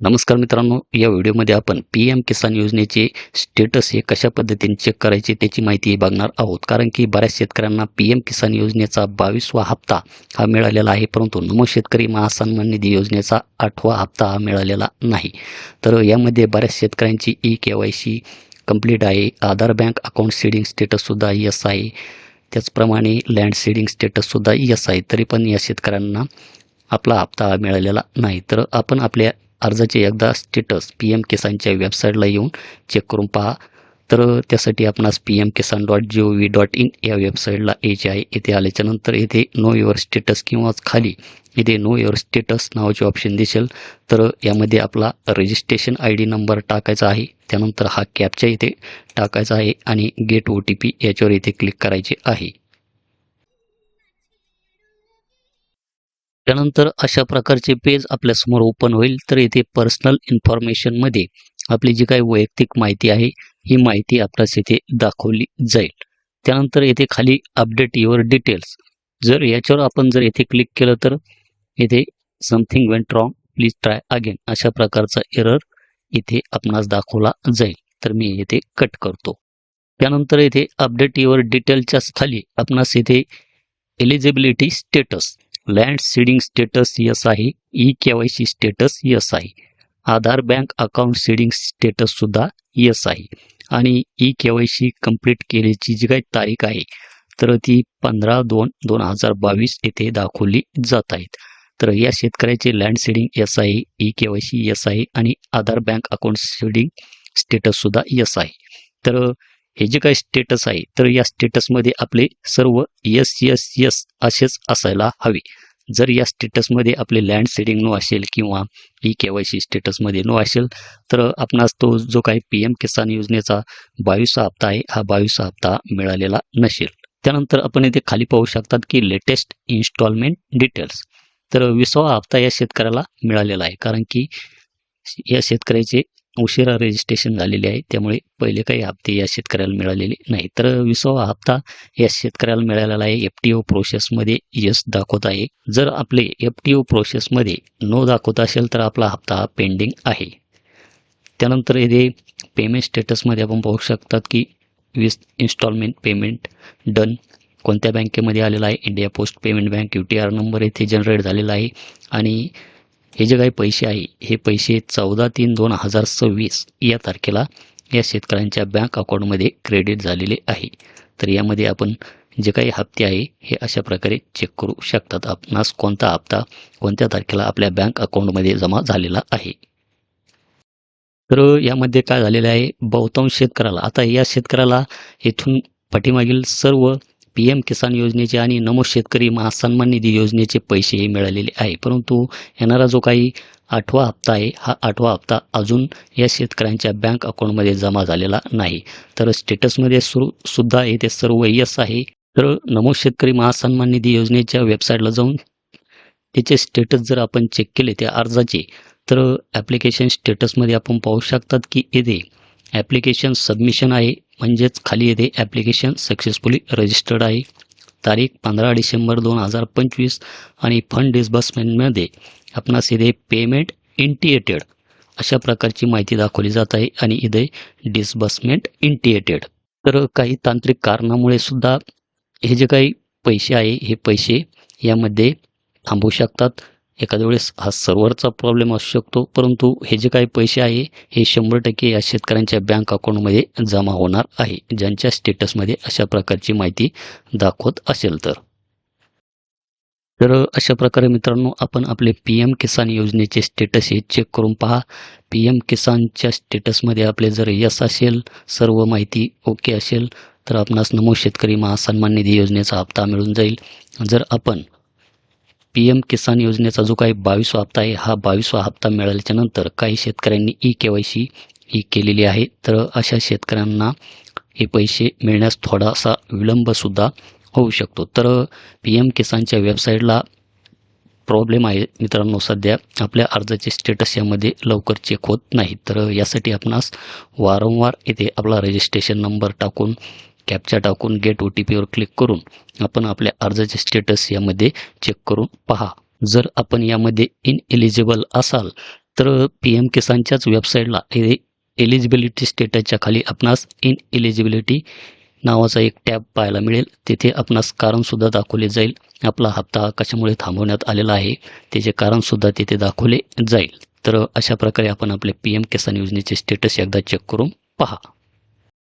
नमस्कार मित्रांनो, या व्हिडिओमध्ये आपण पी-एम किसान योजनेचे स्टेटस हे कशा पद्धतीने चेक करायचे त्याची माहिती बघणार आहोत. कारण की बऱ्याच शेतकऱ्यांना पी-एम किसान योजनेचा 22वा हप्ता हा मिळालेला आहे, परंतु नमो शेतकरी महासन्मान निधी योजनेचा 8वा हप्ता हा मिळालेला नाही. तर यामध्ये बऱ्याच शेतकऱ्यांची ई-के-वाय-सी कंप्लीट आहे. आधार बँक अकाउंट सीडिंग स्टेटससुद्धा यस आहे. त्याचप्रमाणे लँड सीडिंग स्टेटससुद्धा यस आहे. तरी पण या शेतकऱ्यांना आपला हप्ता हा मिळालेला नाही. तर आपण आपल्या अर्जाचे एकदा स्टेटस पी-एम किसानच्या वेबसाईटला येऊन चेक करून पहा. तर त्यासाठी आपणास pm-kisan.gov.in या वेबसाईटला यायचे आहे. येथे आल्याच्यानंतर येथे नो युअर स्टेटस किंवा खाली इथे नो युअर स्टेटस नावाचे ऑप्शन दिसेल. तर यामध्ये आपला रजिस्ट्रेशन ID नंबर टाकायचा आहे. त्यानंतर हा कॅप्चा इथे टाकायचा आहे आणि गेट OTP याच्यावर इथे क्लिक करायचे आहे. त्यानंतर अशा प्रकारचे पेज आपल्यासमोर ओपन होईल. तर येथे पर्सनल इन्फॉर्मेशनमध्ये आपली जी काही वैयक्तिक माहिती आहे ही माहिती आपल्यास येथे दाखवली जाईल. त्यानंतर येथे खाली अपडेट युअर डिटेल्स जर याच्यावर आपण जर येथे क्लिक केलं तर येथे something went wrong please try again अशा प्रकारचा एरर इथे आपणास दाखवला जाईल. तर मी येथे कट करतो. त्यानंतर येथे अपडेट युअर डिटेलच्या खाली आपणास येथे eligibility status land seeding status yes आहे. ई-के-वाय-सी स्टेटस यस आहे. आधार बँक अकाउंट सीडिंग स्टेटससुद्धा यस आहे. आणि ई-के-वाय-सी कंप्लीट केल्याची जी काही तारीख आहे तर ती 15/2/2022 येथे दाखवली जात आहेत. तर या शेतकऱ्याचे लँड सीडिंग यस आहे, ई-के-वाय-सी यस आहे आणि आधार बँक अकाउंट सीडिंग स्टेटससुद्धा यस आहे. तर हे जे काही स्टेटस आहे तर या स्टेटसमध्ये आपले सर्व यस यस यस असेच असायला हवे. जर या स्टेटसमध्ये आपले लँड सीडिंग नो असेल किंवा ई-के-वाय-सी स्टेटसमध्ये नो असेल तर आपणास तो जो काही पी-एम किसान योजनेचा 22वा हप्ता आहे हा 22वा हप्ता मिळालेला नसेल. त्यानंतर आपण इथे खाली पाहू शकतात की लेटेस्ट इन्स्टॉलमेंट डिटेल्स. तर 20वा हप्ता या शेतकऱ्याला मिळालेला आहे. कारण की या शेतकऱ्याचे उशिरा रजिस्ट्रेशन झालेले आहे, त्यामुळे पहिले काही हप्ते या शेतकऱ्याला मिळालेले नाही. तर 20वा हप्ता या शेतकऱ्याला मिळालेला आहे. FTO प्रोसेसमध्ये यस दाखवत आहे. जर आपले FTO प्रोसेसमध्ये नो दाखवत असेल तर आपला हप्ता हा पेंडिंग आहे. त्यानंतर येथे पेमेंट स्टेटसमध्ये आपण पाहू शकतात की 20 इन्स्टॉलमेंट पेमेंट डन कोणत्या बँकेमध्ये आलेला आहे. India post payment bank UTR number येथे जनरेट झालेला आहे. आणि हे जे काही पैसे आहे हे पैसे 14/3/2026 या तारखेला या शेतकऱ्यांच्या बँक अकाउंटमध्ये क्रेडिट झालेले आहे. तर यामध्ये आपण जे काही हप्ते आहे हे अशा प्रकारे चेक करू शकतात. आपणास कोणता हप्ता कोणत्या तारखेला आपल्या बँक अकाउंटमध्ये जमा झालेला आहे. तर यामध्ये काय झालेलं आहे, बहुतांश शेतकऱ्याला आता या शेतकऱ्याला इथून पाठीमागील सर्व पी-एम किसान योजनेचे आणि नमो शेतकरी महासन्मान निधी योजनेचे पैसे हे मिळालेले आहे. परंतु येणारा जो काही 8वा हप्ता आहे हा 8वा हप्ता अजून या शेतकऱ्यांच्या बँक अकाउंटमध्ये जमा झालेला नाही. तर स्टेटसमध्ये सुद्धा येथे सर्व यस आहे. तर नमो शेतकरी महासन्मान निधी योजनेच्या वेबसाईटला जाऊन त्याचे स्टेटस जर आपण चेक केले त्या अर्जाचे तर ॲप्लिकेशन स्टेटसमध्ये आपण पाहू शकतात की येथे ॲप्लिकेशन सबमिशन आहे. म्हणजेच खाली येथे ॲप्लिकेशन सक्सेसफुली रजिस्टर्ड आहे. तारीख 15 डिसेंबर 2025 आणि फंड डिस्बर्समेंटमध्ये आपणास इथे पेमेंट इंटिएटेड अशा प्रकारची माहिती दाखवली जात आहे आणि इथे डिस्बर्समेंट इंटिएटेड. तर काही तांत्रिक कारणामुळे सुद्धा हे जे काही पैसे आहे हे पैसे यामध्ये थांबू शकतात. एखाद्या वेळेस हा सर्व्हरचा प्रॉब्लेम असू शकतो, परंतु हे जे काही पैसे आहे हे 100% या शेतकऱ्यांच्या बँक अकाउंटमध्ये जमा होणार आहे, ज्यांच्या स्टेटसमध्ये अशा प्रकारची माहिती दाखवत असेल तर. तर अशा प्रकारे मित्रांनो आपण आपले पी-एम किसान योजनेचे स्टेटस हे चेक करून पहा. पी-एम किसानच्या स्टेटसमध्ये आपले जर यस असेल, सर्व माहिती ओके असेल तर आपणास नमो शेतकरी महासन्मान निधी योजनेचा हप्ता मिळून जाईल. जर आपण पी-एम किसान योजनेचा जो काही 22वा हप्ता आहे हा 22वा हप्ता मिळाल्याच्या नंतर काही शेतकऱ्यांनी ई-के-वाय-सी केलेली आहे. तर अशा शेतकऱ्यांना हे पैसे मिळण्यास थोडासा विलंबसुद्धा होऊ शकतो. तर पी-एम किसानच्या वेबसाईटला प्रॉब्लेम आहे मित्रांनो. सध्या आपल्या अर्जाचे स्टेटस यामध्ये लवकर चेक होत नाही. तर यासाठी आपणास वारंवार इथे आपला रजिस्ट्रेशन नंबर टाकून कॅप्चा टाकून गेट OTPवर क्लिक करून आपण आपल्या अर्जाचे स्टेटस यामध्ये चेक करून पहा. जर आपण यामध्ये इनएलिजिबल असाल तर पी एम किसानच्याच वेबसाईटला हे एलिजिबिलिटी स्टेटसच्या खाली आपणास इन एलिजिबिलिटी नावाचा एक टॅब पाहायला मिळेल. तिथे आपणास कारणसुद्धा दाखवले जाईल. आपला हप्ता कशामुळे थांबवण्यात आलेला आहे त्याचे कारणसुद्धा तिथे दाखवले जाईल. तर अशा प्रकारे आपण आपले पी एम किसान योजनेचे स्टेटस एकदा चेक करून पहा.